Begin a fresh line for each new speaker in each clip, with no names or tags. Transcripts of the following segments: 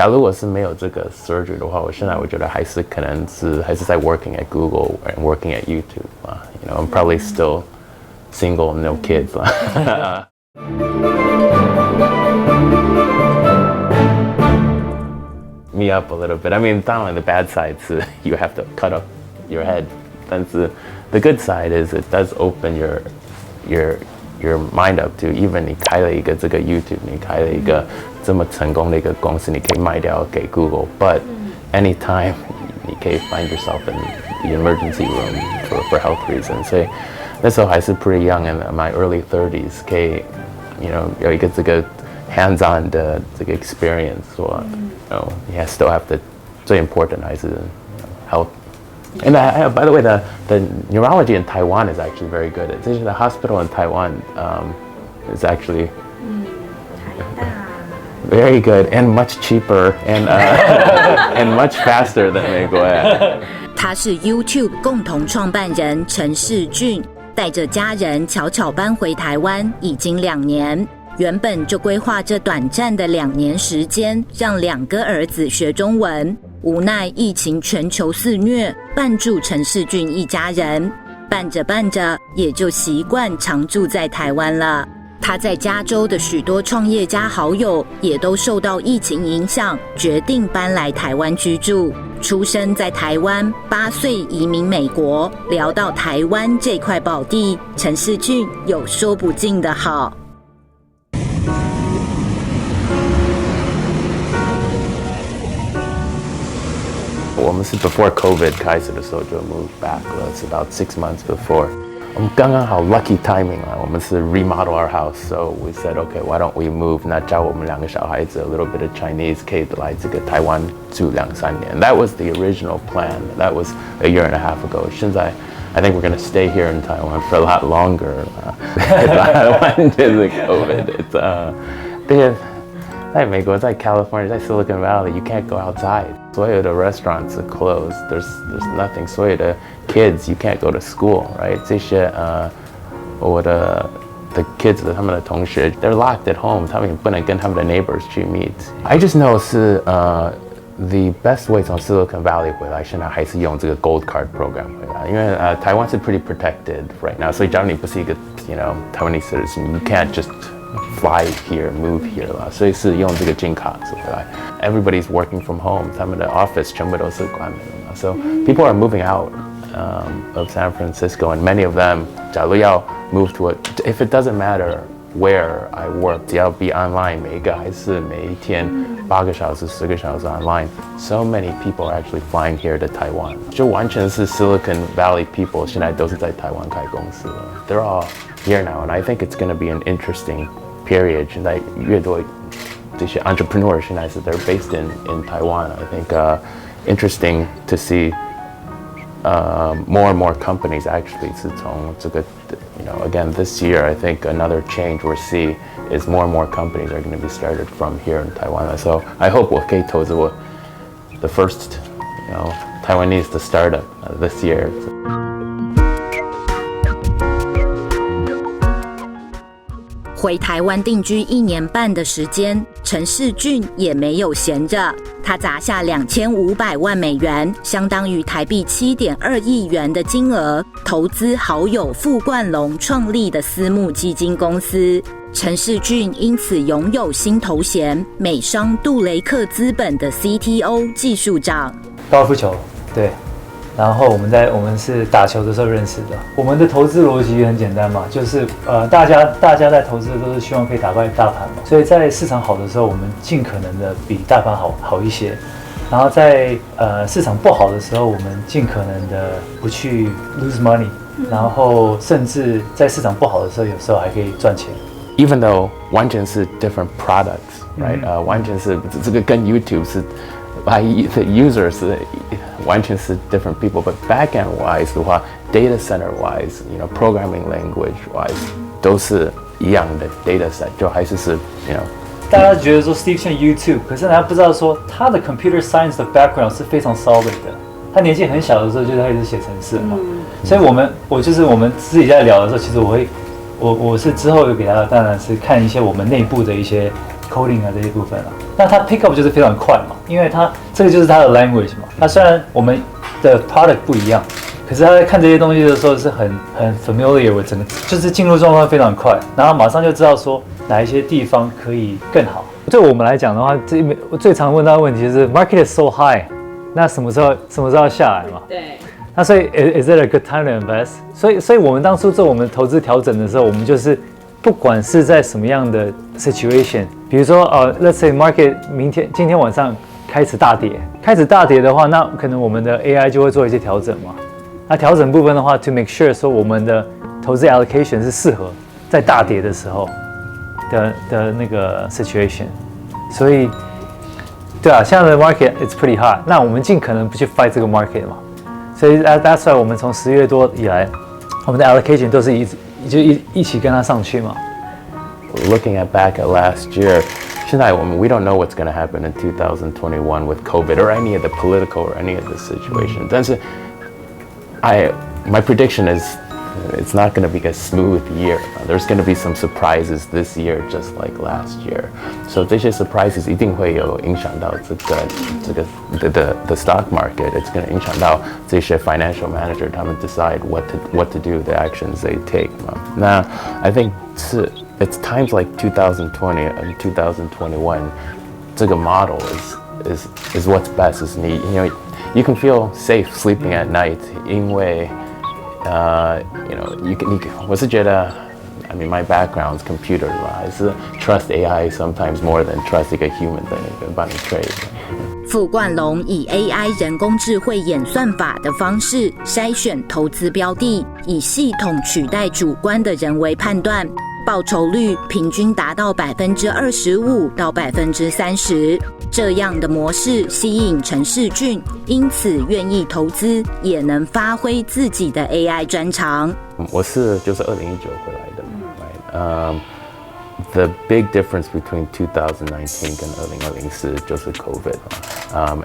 假如我是没有这个 surgery 的话，我现在我觉得还是可能是还是在 working at Google and working at YouTube 啊。You know, I'm probably still single, no kids 啦。Me up a little bit. I mean, 当然 the bad side 是 you have to cut up your head. 但是 the good side is it does open your mind up to even 你开了一个这个 YouTube, 你开了一个这么成功的一个公司，你可以卖掉给 Google, but anytime 你可以 find yourself in the emergency room for health reasons. 所以那时候还是 pretty young in my early 30s, 可以 you know 有一个这个 hands-on 的这个 experience. So you know, you still have to 最 important 还是 health. And by the way, the neurology in Taiwan is actually very good. The hospital in Taiwan is actually very good and much cheaper and and much faster than 美国。
他是 YouTube 共同创办人陈士駿，带着家人悄悄搬回台湾已经2年。原本就规划这短暂的2年时间，让2个儿子学中文。无奈疫情全球肆虐，绊住陈士駿一家人，办着办着也就习惯常住在台湾了。他在加州的许多创业家好友也都受到疫情影响，决定搬来台湾居住。出生在台湾，8岁移民美国。聊到台湾这块宝地，陈士駿有说不尽的好。
我们是 before COVID 开始的时候就 move back 了 ，It's about 6 months before. 我们刚刚好 lucky timing 啊，我们是 remodel our house, so we said, okay, why don't we move? 那教我们2个小孩子 a little bit of Chinese 可以来这个台湾住2-3年。That was the original plan. That was a year and a half ago. 现在 I think we're going to stay here in Taiwan for a lot longer. 完全是 COVID. It's 这些在美国，在 California, 在 Silicon Valley, you can't go outside. 所有的 restaurants are closed. There's nothing. 所有的 kids, you can't go to school, right? 这些我的 kids 他们的同学 they're locked at home. 他们也不能跟他们的 neighbors 去 meet. I just know 是the best way 从 Silicon Valley 回来，现在还是用这个 Gold Card program 回来，因为台湾是 pretty protected right now. 所以假如你不是一个 you know Taiwanese citizen, you can't just fly here, move here 啦，所以是用这个金卡回来。Everybody's working from home， 他们的 office 全部都是关门了。So people are moving out of San Francisco, and many of them 假如要 move to if it doesn't matter where I work, 只要 be online， 每一个还是每一天8个小时、10个小时 online. So many people are actually flying here to Taiwan. 就完全是 Silicon Valley people 现在都是在台湾开公司了。They're all here now, and I think it's going to be an interesting period. 现在越多这些 entrepreneurs 现在是 they're based in Taiwan. I think interesting to see more and more companies actually 是从这个 you know again this year I think another change we'll see is more and more companies are going to be started from here in Taiwan. So I hope 我可以投资我 the first you know Taiwanese to startup this year.
回台湾定居1年半的时间，陈士駿也没有闲着，他砸下2500万美元，相当于台币7.2亿元的金额，投资好友傅冠龙创立的私募基金公司。陈士駿因此拥有新头衔，美商杜雷克资本的 CTO 技术长。
高尔夫球，对。然后我们是打球的时候认识的。我们的投资逻辑很简单嘛，就是大家在投资的都是希望可以打败大盘嘛，所以在市场好的时候，我们尽可能的比大盘好一些。然后在市场不好的时候，我们尽可能的不去 lose money， 然后甚至在市场不好的时候，有时候还可以赚钱。
Even though 完全是 different products, right? 完全是这个跟 YouTube 是 the users 是完全是 different people, but backend wise 的话 ，data center wise, you know, programming language wise 都是一样的 data set， 就还是 you know。
大家觉得说 Steve Chen YouTube， 可是大家不知道说他的 computer science 的 background 是非常 solid 的。他年纪很小的时候就开始写程式嘛，所以我们自己在聊的时候，其实我是之后有给他，当然是看一些我们内部的一些 coding 啊这些部分啊。那它 pick up 就是非常快嘛，因为它这个就是它的 language 嘛。那虽然我们的 product 不一样，可是他在看这些东西的时候是很 familiar with 整个，就是进入状况非常快，然后马上就知道说哪一些地方可以更好。对我们来讲的话，我最常问到的问题是 market is so high， 那什么时候要下来嘛？对。那所以 is it a good time to invest？ 所以我们当初做我们投资调整的时候，我们就是不管是在什么样的 situation， 比如说let's say market 今天晚上开始大跌的话，那可能我们的 AI 就会做一些调整嘛。那调整部分的话 ，to make sure 说我们的投资 allocation 是适合在大跌的时候的那个 situation。所以，对啊，现在的 market it's pretty hot， 那我们尽可能不去 fight 这个 market 嘛。所以 that's why 我们从10月多以来，我们的 allocation 都是一起跟它上去嘛。
Looking back at last year, 现在我们 we don't know what's going to happen in 2021 with COVID or any of the political or any of the situation. 但是my prediction is it's not going to be a smooth year. There's going to be some surprises this year, just like last year. So 这些 surprises 一定会有影响到the stock market. It's going to 影响到这些 financial manager 他们 decide what to do, the actions they take. Now, I think it's times like 2020 and 2021. 这个 model is what's best. Is you can feel safe sleeping at night, 因为我是觉得 I mean my background is computer 嘛，还是 trust AI sometimes more than trust 一个 human 在那边帮你 trade。
傅冠龙以 AI 人工智慧演算法的方式筛选投资标的，以系统取代主观的人为判断，报酬率平均达到25%到30%。这样的模式吸引陈士駿，因此愿意投资，也能发挥自己的 AI 专长。
我是就是2019回来的嘛 ，The big difference between 2019跟2020是就是 COVID 嘛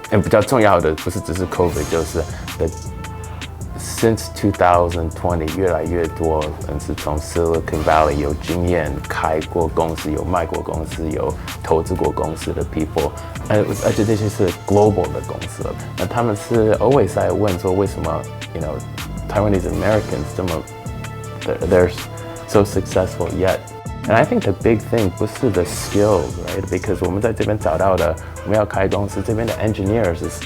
，and 比较重要的不是只是 COVID， 就是 Since 2020， 越来越多人是从 Silicon Valley 有经验开过公司、有卖过公司、有投资过公司的 people， 而且这些是 global 的公司。那他们是 always 在问说，为什么 Taiwanese Americans 这么 they're so successful yet？ And I think the big thing 不是 the skills, right? Because 我们在这边找到的，我们要开公司，这边的 engineers is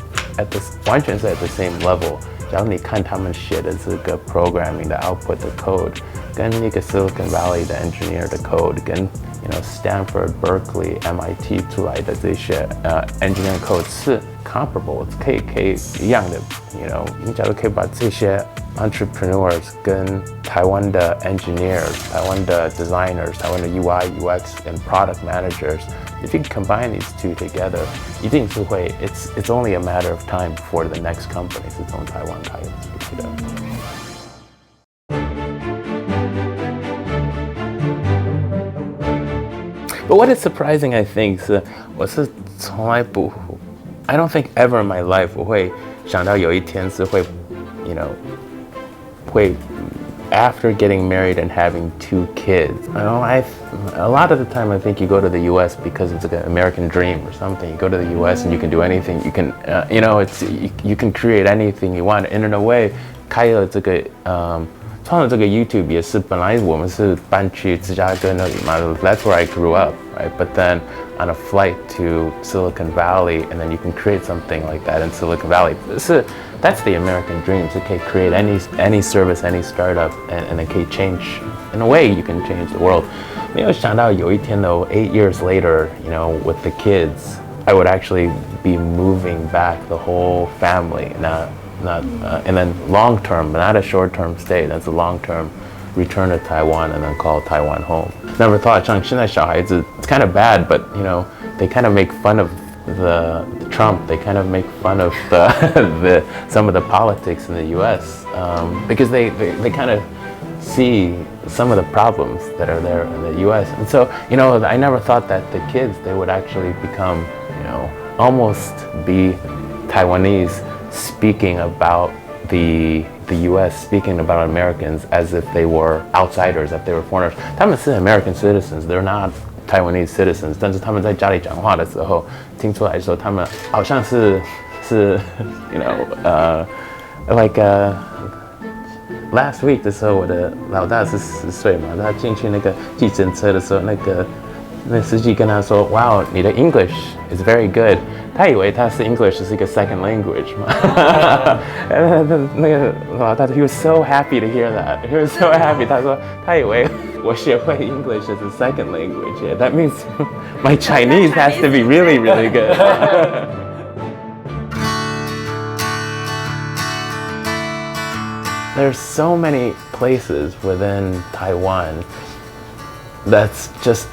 完全是 at the same level。假如你看他们写的这个 programming 的 output 的 code， 跟那个 Silicon Valley 的 engineer 的 code， 跟Stanford、Berkeley、MIT 出来的这些engineering code 是 comparable， 可以一样的。你假如可以把这些 entrepreneurs 跟台湾的 engineers、台湾的 designers、台湾的 UI、UX and product managers。If you can combine these two together, 一定是会 it's only a matter of time before the next company 是从台湾开出的。But what is surprising, I think, 是我是从来不 I don't think ever in my life 我会想到有一天是会会after getting married and having 2 kids. A lot of the time I think you go to the US because it's like an American dream or something. You go to the US and you can do anything. You can, you can create anything you want. And in a way, 开了这个创了这个 YouTube 也是本来我们是搬去芝加哥那里嘛 That's where I grew up, right? But then on a flight to Silicon Valley, and then you can create something like that in Silicon Valley. That's the American dream. So you can create any service, any startup, and it can change. In a way, you can change the world. 没有想到有一天though, 8 years later, with the kids, I would actually be moving back the whole family. And then long term, not a short term stay. That's a long term return to Taiwan and then call Taiwan home. Never thought 像现在小孩子 it's kind of bad, but they kind of make fun of the Trump. They kind of make fun of some of the politics in the U.S. Because they kind of see some of the problems that are there in the U.S. And so I never thought that the kids they would actually become almost be Taiwanese speaking about the U.S., speaking about Americans as if they were outsiders, if they were foreigners. 他们是 American citizens. They're not Taiwanese citizens， 但是他们在家里讲话的时候，听出来的时候，他们好像是last week 的时候，我的老大是10岁嘛，他进去那个计程车的时候，那司机跟他说 ，Wow， 你的 English is very good。他以为他是 English 是一个 second language 嘛，那个老大 he was so happy to hear that. He was so happy. 他说他以为我学会 English as a second language. Yeah, that means my Chinese has to be really, really good. There's so many places within Taiwan that's just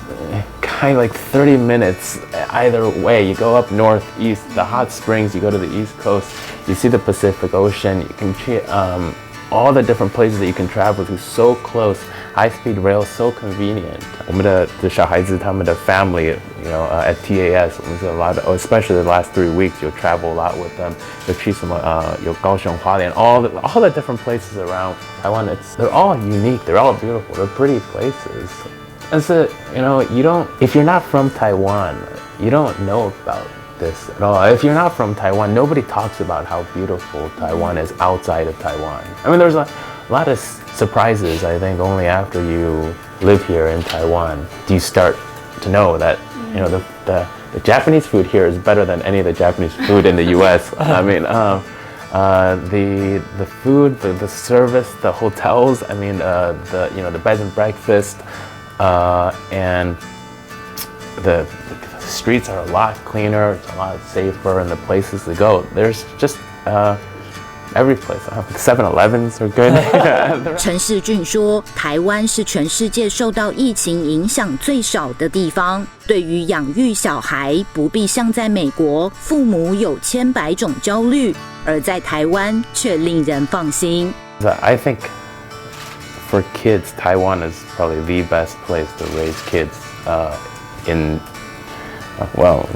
kind of like 30 minutes either way. You go up north, east, the hot springs, you go to the east coast, you see the Pacific Ocean, you can see all the different places that you can travel to so close, high-speed rail, so convenient. 我们的小孩子他们的 family, at TAS, 我们是 a lot of, especially the last 3 weeks, you'll travel a lot with them. 有去什么有高雄花莲 all the different places around Taiwan. They're all unique, they're all beautiful, they're pretty places. And so, if you're not from Taiwan, you don't know about this at all. If you're not from Taiwan, nobody talks about how beautiful Taiwan is outside of Taiwan. I mean, there's a lot of surprises, I think, only after you live here in Taiwan do you start to know that, the Japanese food here is better than any of the Japanese food in the US. I mean, the food, the service, the hotels, I mean, the bed and breakfast, and the streets are a lot cleaner, it's a lot safer, and the places to go, there's just every place. 7-Elevens are good.
陈士駿说，台湾是全世界受到疫情影响最少的地方，对于养育小孩不必像在美国，父母有千百种焦虑，而在台湾却令人放心。
I think for kids, Taiwan is probably the best place to raise kids in the world.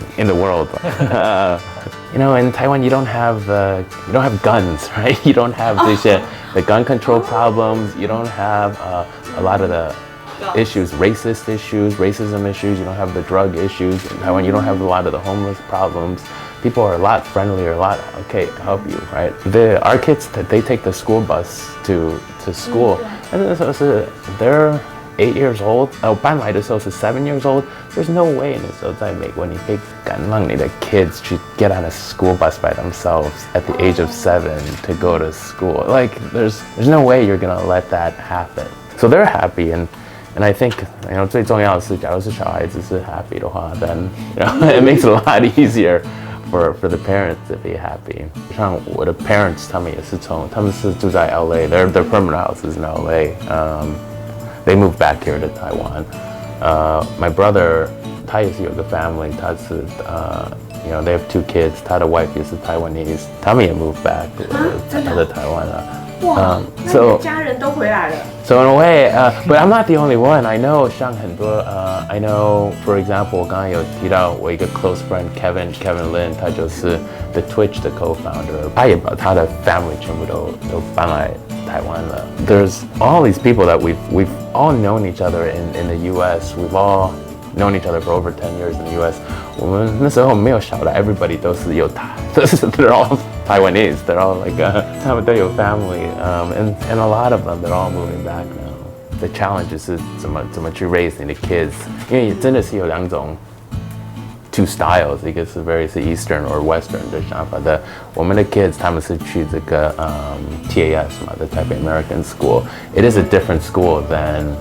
In Taiwan, you don't have guns, right? You don't have the gun control problems. You don't have a lot of the issues, racism issues. You don't have the drug issues. In Taiwan, you don't have a lot of the homeless problems. People are a lot friendlier, okay, help you, right? Our kids, they take the school bus to school. And so they're 8 years old. 搬来的时候是 7 years old. There's no way 那时候在美国你可以敢让你的 kids 去 get on a school bus by themselves at the age of 7 to go to school. Like there's no way you're gonna let that happen. So they're happy, and I think 最重要的是，假如是小孩子是 happy 的话 then it makes it a lot easier for the parents to be happy. 像我的 parents 他们是住在 LA. Their permanent house is in LA. They moved back here to Taiwan. My brother, 他也是有个 family. 他是they have 2 kids. 他的 wife 也是 Taiwanese. 他们也 moved back 到台湾了。
哇，那你的家人都回来了。
So in a way, but I'm not the only one. I know 像很多I know, for example, 我刚刚有提到我一个 close friend Kevin Lin, 他就是 the Twitch 的 co-founder. 他也把他的 family 全部都搬来台湾了。There's all these people that we've all known each other in the U.S. We've all known each other for over 10 years in the U.S. 我们那时候没有小的 everybody 都是they're all Taiwanese. They're all like 他们都有 family, and a lot of them they're all moving back now. The challenge is 怎么去 raise 你的 kids, 因为真的是有2种 two styles, 一个是 very Eastern or Western 的想法的。我们的 kids 他们是去这个TAS 嘛， the Taipei American School. It is a different school than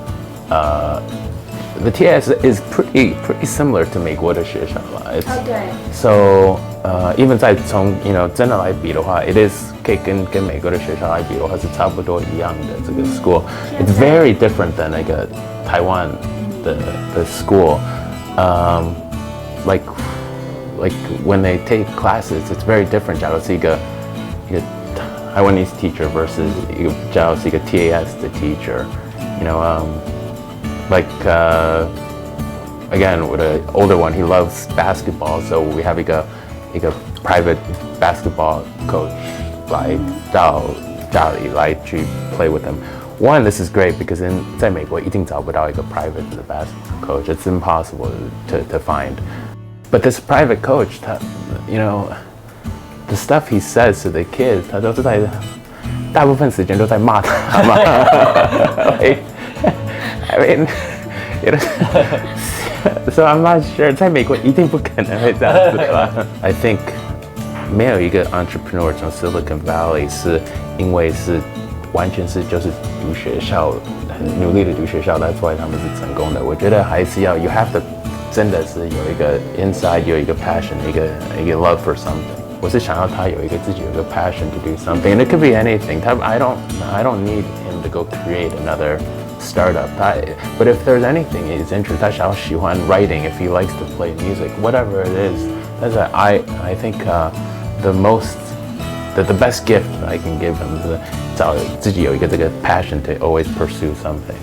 the TAS is pretty similar to 美国的学校啦。
对。
So even 在从真的来比的话 ，it is 可以跟美国的学校来比的话是差不多一样的这个 school. It's very different than 那个台湾的 school. Like when they take classes, it's very different. 假如是一个 Taiwanese teacher versus 假如是一个 TAS 的 teacher, again, with an older one, he loves basketball, so we have 一个 private basketball coach 来到家里来去 play with him. one, this is great because 在美国一定找不到一个 private 的 basketball coach. It's impossible to find. But this private coach, the stuff he says to the kids, 他都是在大部分时间都在骂他嘛。I mean, so I'm not sure. 在美国一定不可能会这样子吧。I think 没有一个 entrepreneur 从 Silicon Valley 是因为是完全是就是读学校，很努力的读学校 ，That's why 他们是成功的。我觉得还是要 you have to 真的是有一个 inside 有一个 passion 一个 love for something。我是想要他有一个自己有一个 passion to do something, and it could be anything. I don't need him to go create another startup. But if there's anything he's interested, 他想要喜欢 writing, if he likes to play music, whatever it is, I think the best gift I can give him 是找自己有一个这个 passion to always pursue something.